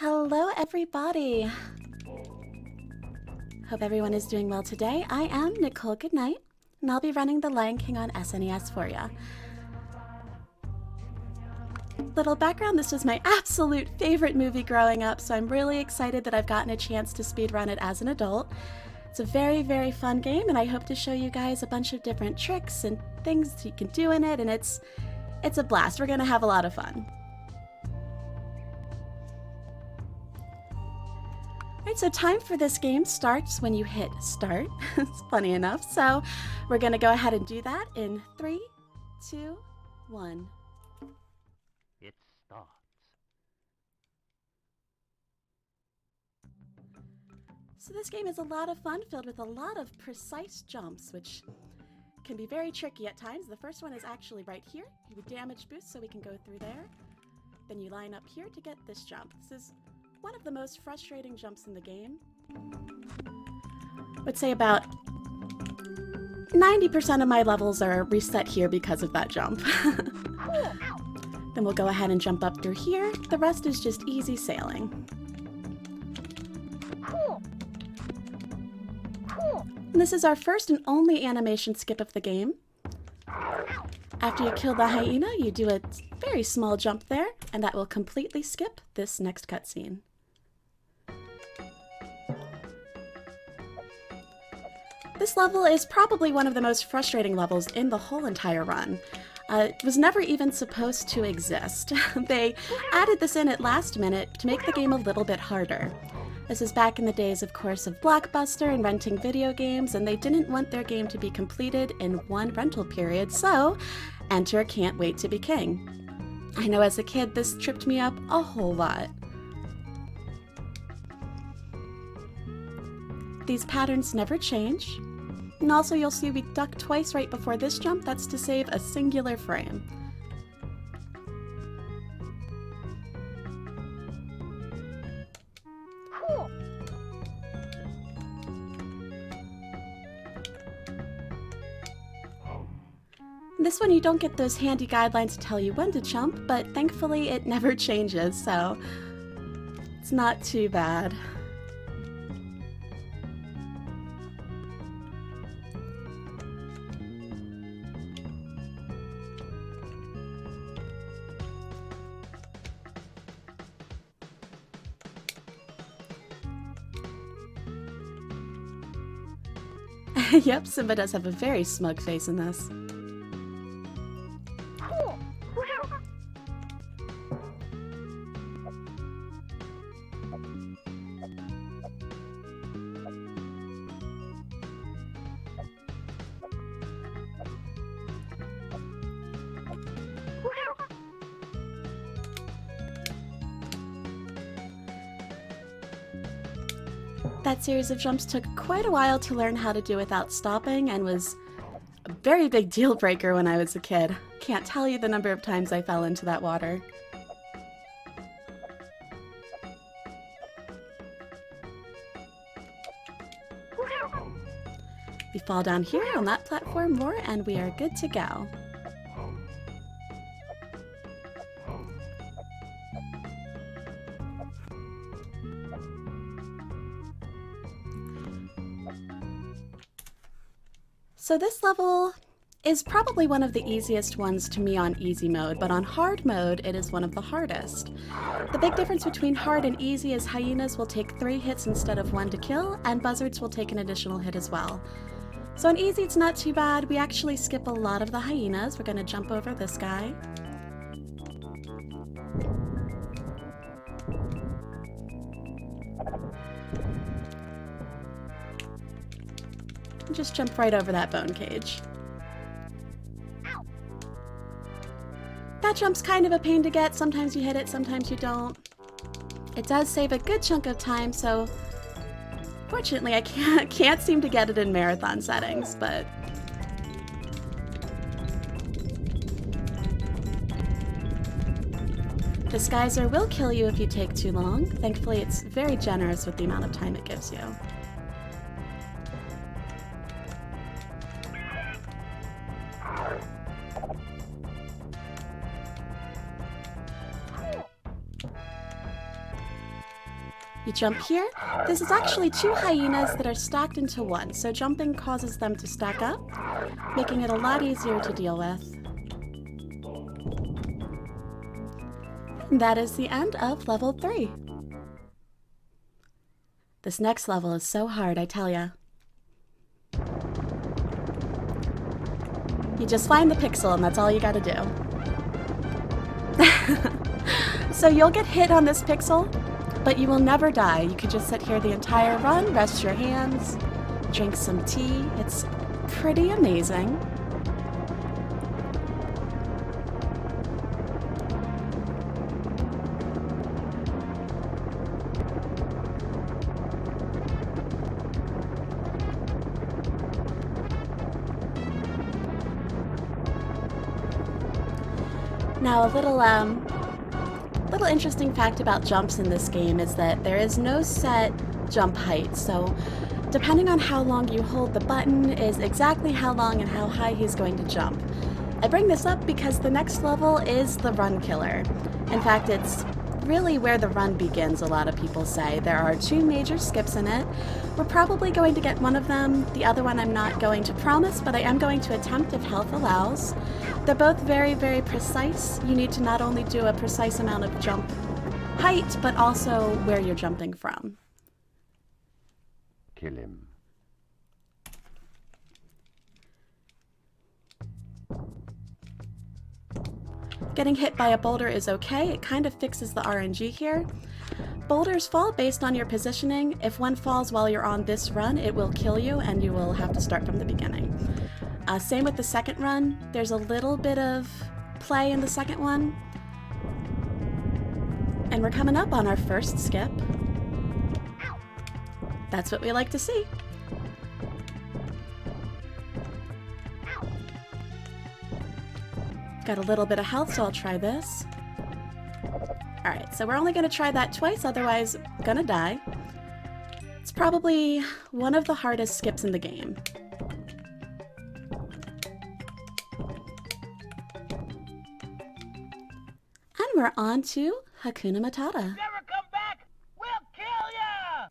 Hello everybody! Hope everyone is doing well today. I am NicholeGoodnight, and I'll be running The Lion King on SNES for ya. Little background, this was my absolute favorite movie growing up, so I'm really excited that I've gotten a chance to speedrun it as an adult. It's a very, very fun game, and I hope to show you guys a bunch of different tricks and things you can do in it, and it's a blast. We're gonna have a lot of fun. Alright, so time for this game starts when you hit start. It's funny enough. So we're going to go ahead and do that in 3, 2, 1. It starts. So this game is a lot of fun, filled with a lot of precise jumps, which can be very tricky at times. The first one is actually right here. You would damage boost so we can go through there. Then you line up here to get this jump. This is one of the most frustrating jumps in the game. I would say about 90% of my levels are reset here because of that jump. Then we'll go ahead and jump up through here. The rest is just easy sailing. And this is our first and only animation skip of the game. After you kill the hyena, you do a very small jump there, and that will completely skip this next cutscene. This level is probably one of the most frustrating levels in the whole entire run. It was never even supposed to exist. They added this in at last minute to make the game a little bit harder. This is back in the days, of course, of Blockbuster and renting video games, and they didn't want their game to be completed in one rental period, so enter Can't Wait to Be King. I know as a kid this tripped me up a whole lot. These patterns never change. And also you'll see we duck twice right before this jump. That's to save a singular frame. This one you don't get those handy guidelines to tell you when to jump, but thankfully it never changes, so it's not too bad. Yep, Simba does have a very smug face in this. That series of jumps took quite a while to learn how to do without stopping and was a very big deal breaker when I was a kid. Can't tell you the number of times I fell into that water. We fall down here on that platform more and we are good to go. So this level is probably one of the easiest ones to me on easy mode, but on hard mode it is one of the hardest. The big difference between hard and easy is hyenas will take 3 hits instead of 1 to kill, and buzzards will take an additional hit as well. So on easy it's not too bad. We actually skip a lot of the hyenas. We're going to jump over this guy. Just jump right over that bone cage. That jump's kind of a pain to get. Sometimes you hit it, sometimes you don't. It does save a good chunk of time, so fortunately I can't seem to get it in marathon settings, but this geyser will kill you if you take too long. Thankfully it's very generous with the amount of time it gives you. You jump here. This is actually 2 hyenas that are stacked into one, so jumping causes them to stack up, making it a lot easier to deal with. And that is the end of level 3. This next level is so hard, I tell ya. You just find the pixel and that's all you gotta do. So you'll get hit on this pixel, but you will never die. You could just sit here the entire run, rest your hands, drink some tea. It's pretty amazing. Now a little interesting fact about jumps in this game is that there is no set jump height, so depending on how long you hold the button is exactly how long and how high he's going to jump. I bring this up because the next level is the run killer. In fact, it's really where the run begins, a lot of people say. There are 2 major skips in it. We're probably going to get one of them. The other one I'm not going to promise, but I am going to attempt if health allows. They're both very, very precise. You need to not only do a precise amount of jump height, but also where you're jumping from. Kill him. Getting hit by a boulder is okay. It kind of fixes the RNG here. Boulders fall based on your positioning. If one falls while you're on this run, it will kill you and you will have to start from the beginning. Same with the second run. There's a little bit of play in the second one. And we're coming up on our first skip. That's what we like to see. Got a little bit of health, so I'll try this. Alright, so we're only going to try that twice, otherwise I'm gonna die. It's probably one of the hardest skips in the game. And we're on to Hakuna Matata. Never come back! We'll kill ya!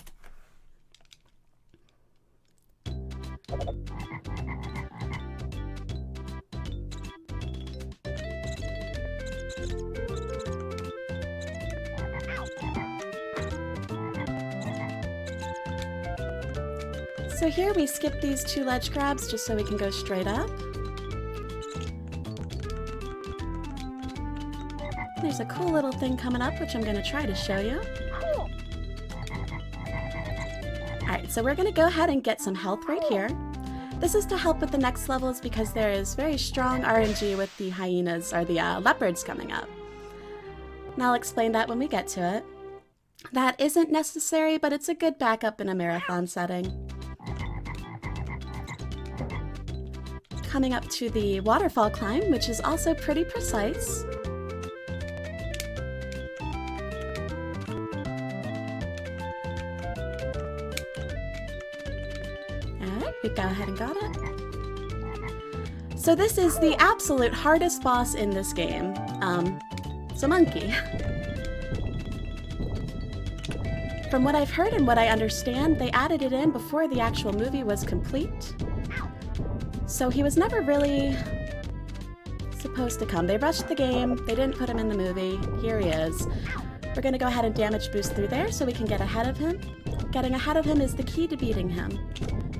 So here we skip these 2 ledge grabs just so we can go straight up. There's a cool little thing coming up, which I'm going to try to show you. Alright, so we're going to go ahead and get some health right here. This is to help with the next levels because there is very strong RNG with the hyenas, or the leopards coming up. And I'll explain that when we get to it. That isn't necessary, but it's a good backup in a marathon setting. Coming up to the waterfall climb, which is also pretty precise. Alright, we go ahead and got it. So this is the absolute hardest boss in this game. It's a monkey. From what I've heard and what I understand, they added it in before the actual movie was complete. So he was never really supposed to come. They rushed the game, they didn't put him in the movie. Here he is. We're going to go ahead and damage boost through there so we can get ahead of him. Getting ahead of him is the key to beating him,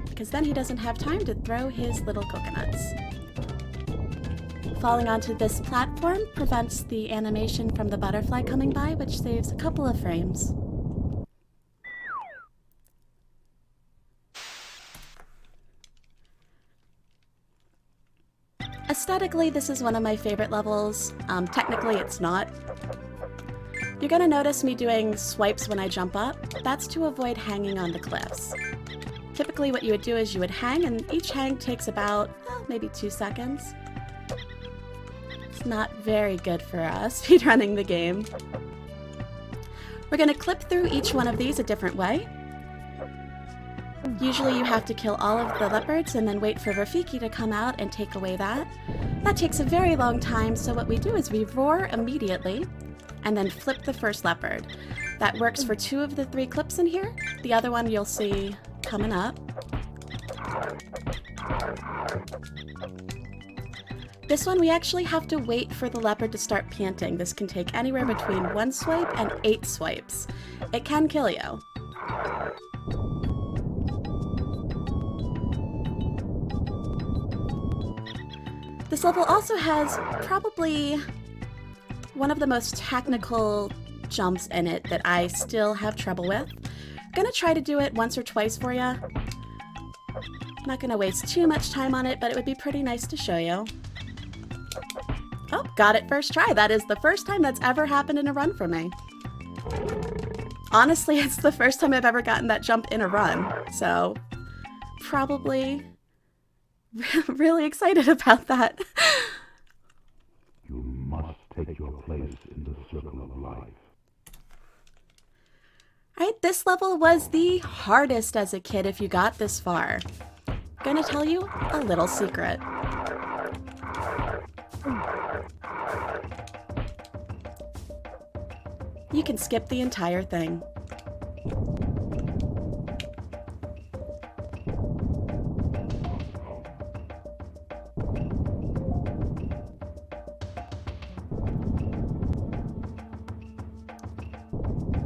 because then he doesn't have time to throw his little coconuts. Falling onto this platform prevents the animation from the butterfly coming by, which saves a couple of frames. Aesthetically, this is one of my favorite levels. Technically, it's not. You're gonna notice me doing swipes when I jump up. That's to avoid hanging on the cliffs. Typically, what you would do is you would hang, and each hang takes about, maybe 2 seconds. It's not very good for speedrunning the game. We're gonna clip through each one of these a different way. Usually you have to kill all of the leopards and then wait for Rafiki to come out and take away that. That takes a very long time, so what we do is we roar immediately and then flip the first leopard. That works for 2 of the 3 clips in here. The other one you'll see coming up. This one we actually have to wait for the leopard to start panting. This can take anywhere between 1 swipe and 8 swipes. It can kill you. This level also has probably one of the most technical jumps in it that I still have trouble with. I'm gonna try to do it once or twice for you. I'm not gonna waste too much time on it, but it would be pretty nice to show you. Oh, got it first try. That is the first time that's ever happened in a run for me. Honestly, it's the first time I've ever gotten that jump in a run, so probably really excited about that. You must take your place in the circle of life. Alright, this level was the hardest as a kid if you got this far. Gonna tell you a little secret. You can skip the entire thing.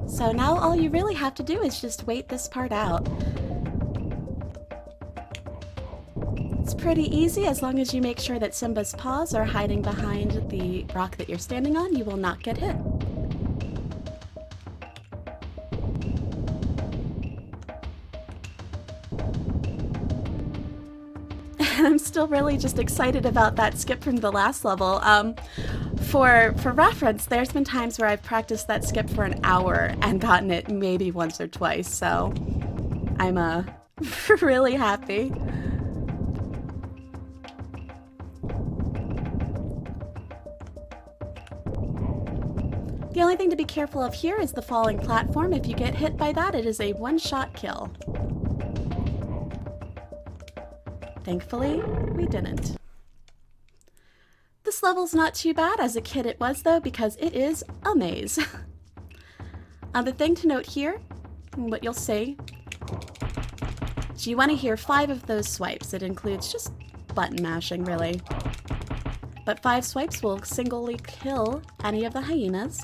So now all you really have to do is just wait this part out. It's pretty easy as long as you make sure that Simba's paws are hiding behind the rock that you're standing on. You will not get hit. I'm still really just excited about that skip from the last level. For reference, there's been times where I've practiced that skip for an hour and gotten it maybe once or twice, so I'm really happy. The only thing to be careful of here is the falling platform. If you get hit by that, it is a one-shot kill. Thankfully, we didn't. This level's not too bad. As a kid it was, though, because it is a maze. The thing to note here, and what you'll see, is you want to hear 5 of those swipes. It includes just button mashing, really. But 5 swipes will singly kill any of the hyenas,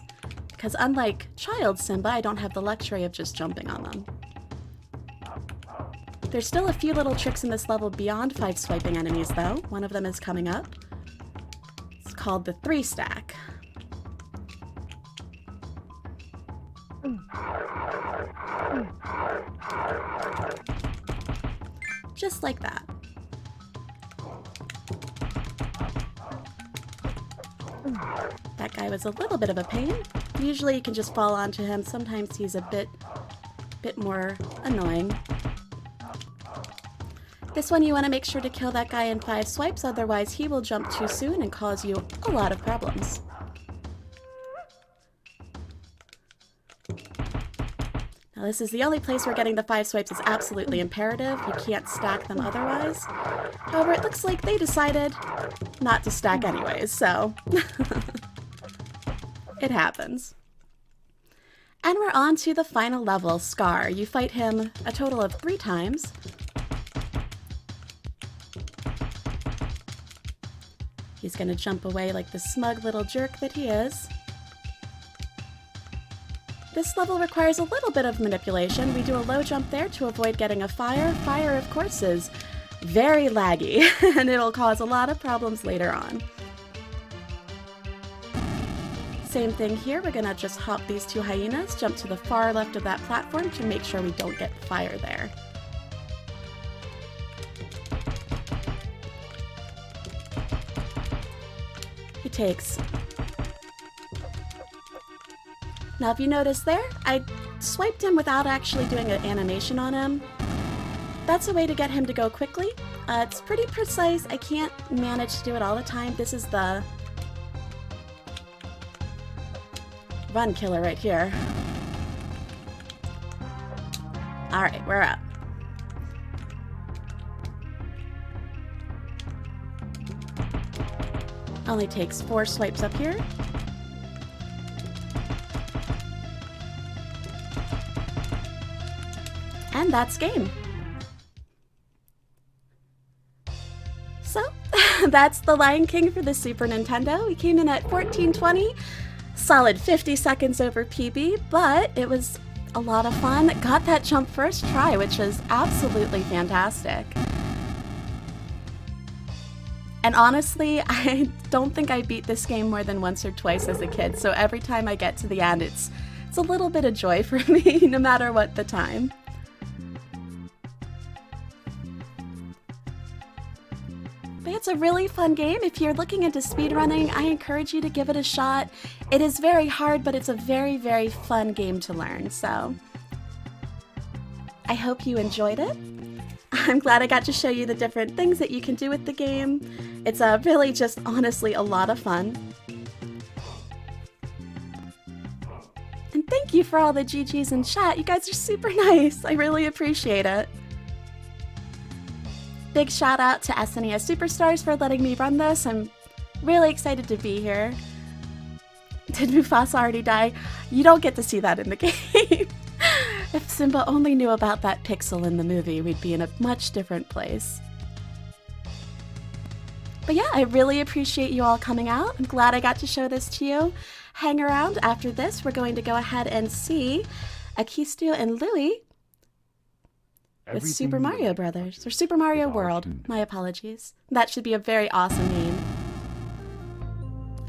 because unlike Child Simba, I don't have the luxury of just jumping on them. There's still a few little tricks in this level beyond 5 swiping enemies, though. One of them is coming up. It's called the 3 stack. Just like that. That guy was a little bit of a pain. Usually you can just fall onto him. Sometimes he's a bit more annoying. This one you want to make sure to kill that guy in 5 swipes, otherwise he will jump too soon and cause you a lot of problems. Now this is the only place where getting the 5 swipes is absolutely imperative. You can't stack them otherwise. However, it looks like they decided not to stack anyways, so it happens. And we're on to the final level, Scar. You fight him a total of 3 times. He's gonna jump away like the smug little jerk that he is. This level requires a little bit of manipulation. We do a low jump there to avoid getting a fire. Fire, of course, is very laggy, and it'll cause a lot of problems later on. Same thing here. We're gonna just hop these 2 hyenas, jump to the far left of that platform to make sure we don't get fire there. He takes... Now if you notice there, I swiped him without actually doing an animation on him. That's a way to get him to go quickly. It's pretty precise. I can't manage to do it all the time. This is the run killer right here. Alright, we're up. Only takes 4 swipes up here. And that's game. So, that's The Lion King for the Super Nintendo. We came in at 1420, solid 50 seconds over PB, but it was a lot of fun. Got that jump first try, which was absolutely fantastic. And honestly, I don't think I beat this game more than once or twice as a kid, so every time I get to the end, it's a little bit of joy for me, no matter what the time. But it's a really fun game. If you're looking into speedrunning, I encourage you to give it a shot. It is very hard, but it's a very, very fun game to learn, so I hope you enjoyed it. I'm glad I got to show you the different things that you can do with the game. It's really just honestly a lot of fun. And thank you for all the GGs in chat. You guys are super nice. I really appreciate it. Big shout out to SNES Super Stars for letting me run this. I'm really excited to be here. Did Mufasa already die? You don't get to see that in the game. If Simba only knew about that pixel in the movie, we'd be in a much different place. But yeah, I really appreciate you all coming out. I'm glad I got to show this to you. Hang around after this. We're going to go ahead and see Akistu and Louie with Super Mario Brothers, or Super Mario World. My apologies. That should be a very awesome game.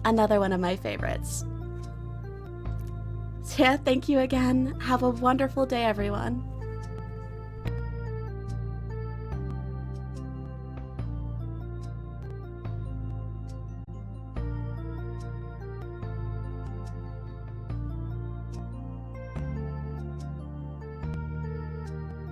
Another one of my favorites. So yeah, thank you again. Have a wonderful day, everyone.